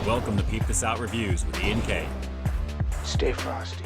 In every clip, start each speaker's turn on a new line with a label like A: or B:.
A: Welcome to Peep This Out Reviews with Ian K.
B: Stay frosty.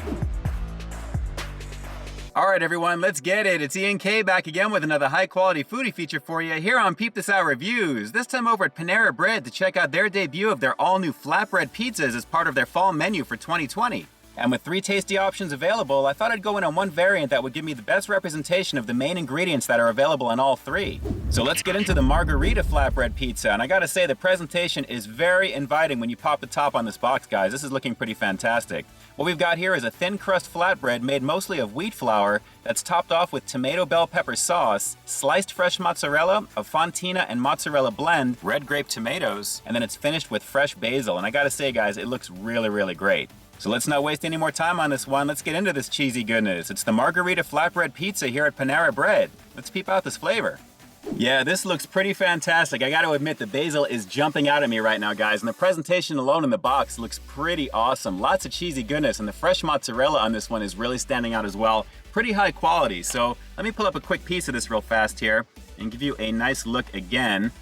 C: All right, everyone, let's get it. It's Ian K back again with another high-quality foodie feature for you here on Peep This Out Reviews. This time over at Panera Bread to check out their debut of their all-new flatbread pizzas as part of their fall menu for 2020. And with 3 tasty options available, I thought I'd go in on one variant that would give me the best representation of the main ingredients that are available in all 3. So let's get into the margarita flatbread pizza. And I gotta say, the presentation is very inviting when you pop the top on this box, guys. This is looking pretty fantastic. What we've got here is a thin crust flatbread made mostly of wheat flour that's topped off with tomato bell pepper sauce, sliced fresh mozzarella, a fontina and mozzarella blend, red grape tomatoes, and then it's finished with fresh basil. And I gotta say, guys, it looks really, really great. So let's not waste any more time on this one. Let's get into this cheesy goodness. It's the margarita flatbread pizza here at Panera Bread. Let's peep out this flavor. Yeah, this looks pretty fantastic. I gotta admit, the basil is jumping out at me right now, guys, and the presentation alone in the box looks pretty awesome. Lots of cheesy goodness, and the fresh mozzarella on this one is really standing out as well. Pretty high quality. So let me pull up a quick piece of this real fast here and give you a nice look again.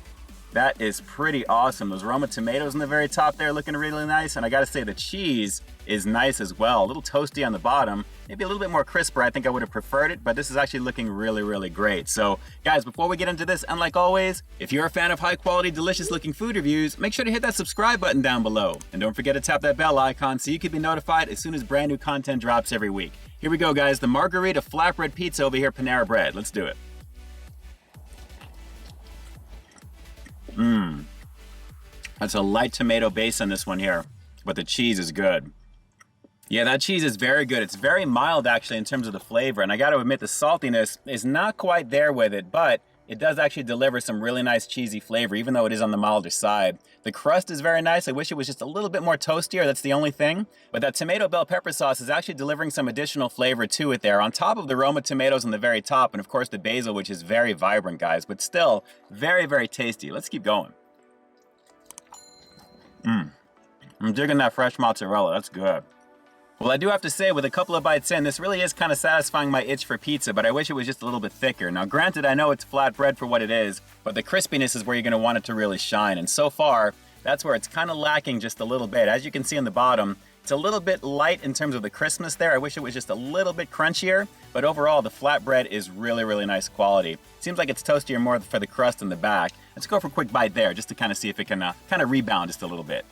C: That is pretty awesome. Those Roma tomatoes in the very top there looking really nice. And I gotta say, the cheese is nice as well. A little toasty on the bottom, maybe a little bit more crisper. I think I would have preferred it, but this is actually looking really, really great. So guys, before we get into this, and like always, if you're a fan of high quality, delicious looking food reviews, make sure to hit that subscribe button down below. And don't forget to tap that bell icon so you can be notified as soon as brand new content drops every week. Here we go, guys. The margarita flatbread pizza over here at Panera Bread. Let's do it. That's a light tomato base on this one here, but the cheese is good. Yeah, that cheese is very good. It's very mild actually in terms of the flavor, and I gotta admit the saltiness is not quite there with it, but it does actually deliver some really nice cheesy flavor, even though it is on the milder side. The crust is very nice. I wish it was just a little bit more toastier, that's the only thing. But that tomato bell pepper sauce is actually delivering some additional flavor to it there, on top of the Roma tomatoes on the very top, and of course the basil, which is very vibrant, guys, but still very, very tasty. Let's keep going. I'm digging that fresh mozzarella, that's good. Well, I do have to say, with a couple of bites in, this really is kind of satisfying my itch for pizza, but I wish it was just a little bit thicker. Now, granted, I know it's flat bread for what it is, but the crispiness is where you're going to want it to really shine. And so far, that's where it's kind of lacking just a little bit. As you can see on the bottom, it's a little bit light in terms of the crispness there. I wish it was just a little bit crunchier, but overall, the flatbread is really, really nice quality. Seems like it's toastier more for the crust in the back. Let's go for a quick bite there, just to kind of see if it can kind of rebound just a little bit.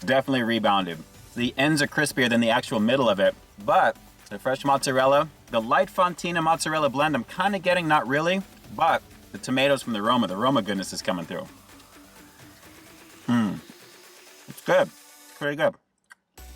C: Definitely rebounded. The ends are crispier than the actual middle of it, but the fresh mozzarella, the light fontina mozzarella blend, I'm kind of getting, not really, but the tomatoes from the Roma goodness is coming through. It's good. It's pretty good.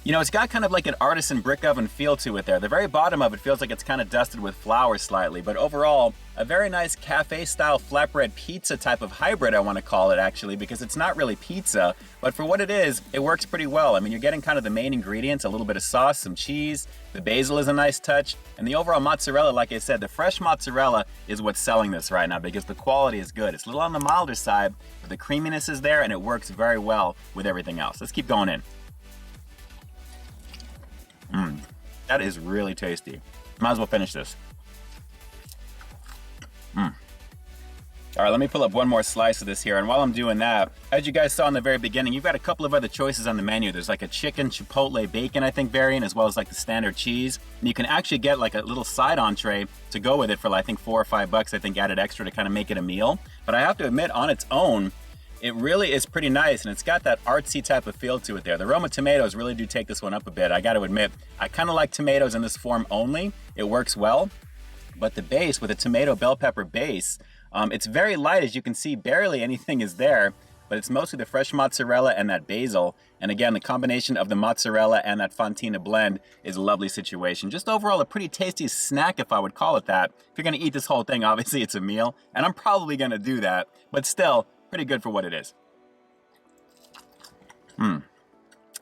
C: You know, it's got kind of like an artisan brick oven feel to it there. The very bottom of it feels like it's kind of dusted with flour slightly, but overall, a very nice cafe-style flatbread pizza type of hybrid, I want to call it actually, because it's not really pizza, but for what it is, it works pretty well. I mean, you're getting kind of the main ingredients, a little bit of sauce, some cheese, the basil is a nice touch, and the overall mozzarella, like I said, the fresh mozzarella is what's selling this right now because the quality is good. It's a little on the milder side, but the creaminess is there and it works very well with everything else. Let's keep going in. That is really tasty. Might as well finish this. All right, let me pull up one more slice of this here. And while I'm doing that, as you guys saw in the very beginning, you've got a couple of other choices on the menu. There's like a chicken chipotle bacon, I think, variant, as well as like the standard cheese. And you can actually get like a little side entree to go with it for, I think, $4 or $5, I think, added extra to kind of make it a meal. But I have to admit, on its own, it really is pretty nice, and it's got that artsy type of feel to it there. The Roma tomatoes really do take this one up a bit. I got to admit, I kind of like tomatoes in this form only. It works well, but the base with a tomato bell pepper base, it's very light, as you can see. Barely anything is there, but it's mostly the fresh mozzarella and that basil. And again, the combination of the mozzarella and that fontina blend is a lovely situation. Just overall, a pretty tasty snack, if I would call it that. If you're going to eat this whole thing, obviously it's a meal, and I'm probably going to do that, but still, pretty good for what it is.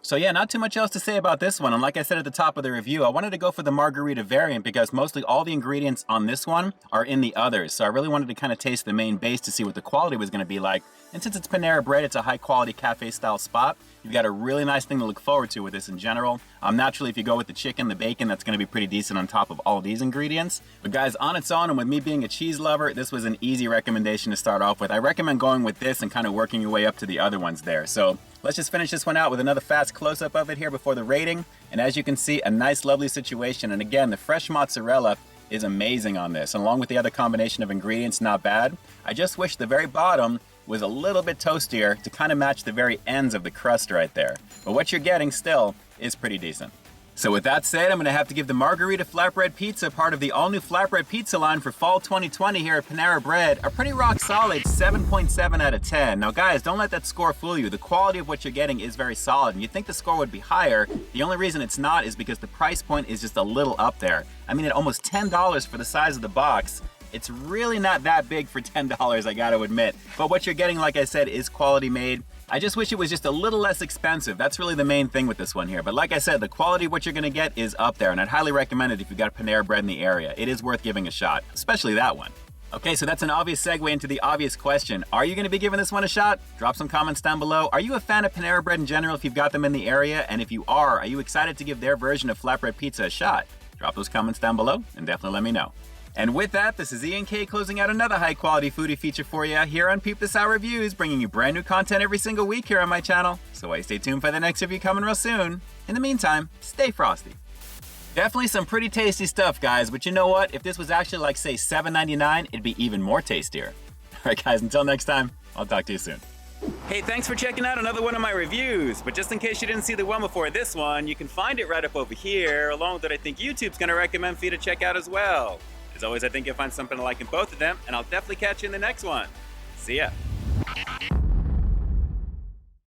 C: So yeah, not too much else to say about this one. And like I said at the top of the review, I wanted to go for the margarita variant because mostly all the ingredients on this one are in the others. So I really wanted to kind of taste the main base to see what the quality was going to be like. And since it's Panera Bread, it's a high quality cafe style spot. you've got a really nice thing to look forward to with this in general. Naturally, if you go with the chicken, the bacon, that's going to be pretty decent on top of all these ingredients. But guys, on its own, and with me being a cheese lover, this was an easy recommendation to start off with. I recommend going with this and kind of working your way up to the other ones there. So let's just finish this one out with another fast close-up of it here before the rating. And as you can see, a nice, lovely situation. And again, the fresh mozzarella is amazing on this. And along with the other combination of ingredients, not bad. I just wish the very bottom was a little bit toastier to kind of match the very ends of the crust right there. But what you're getting still is pretty decent. So with that said, I'm going to have to give the Margherita Flatbread Pizza, part of the all-new Flatbread Pizza line for fall 2020 here at Panera Bread, a pretty rock-solid 7.7 out of 10. Now guys, don't let that score fool you. The quality of what you're getting is very solid, and you'd think the score would be higher. The only reason it's not is because the price point is just a little up there. I mean, at almost $10 for the size of the box, it's really not that big for $10, I gotta admit. But what you're getting, like I said, is quality made. I just wish it was just a little less expensive. That's really the main thing with this one here. But like I said, the quality of what you're gonna get is up there, and I'd highly recommend it if you've got Panera Bread in the area. It is worth giving a shot, especially that one. Okay, so that's an obvious segue into the obvious question. Are you gonna be giving this one a shot? Drop some comments down below. Are you a fan of Panera Bread in general if you've got them in the area? And if you are you excited to give their version of flatbread pizza a shot? Drop those comments down below and definitely let me know. And with that, this is Ian K closing out another high-quality foodie feature for you here on Peep This Out Reviews, bringing you brand new content every single week here on my channel. So stay tuned for the next review coming real soon. In the meantime, stay frosty. Definitely some pretty tasty stuff, guys, but you know what? If this was actually like, say, $7.99, it'd be even more tastier. All right, guys, until next time, I'll talk to you soon. Hey, thanks for checking out another one of my reviews. But just in case you didn't see the one before this one, you can find it right up over here, along with what I think YouTube's gonna recommend for you to check out as well. As always, I think you'll find something to like in both of them, and I'll definitely catch you in the next one. See ya.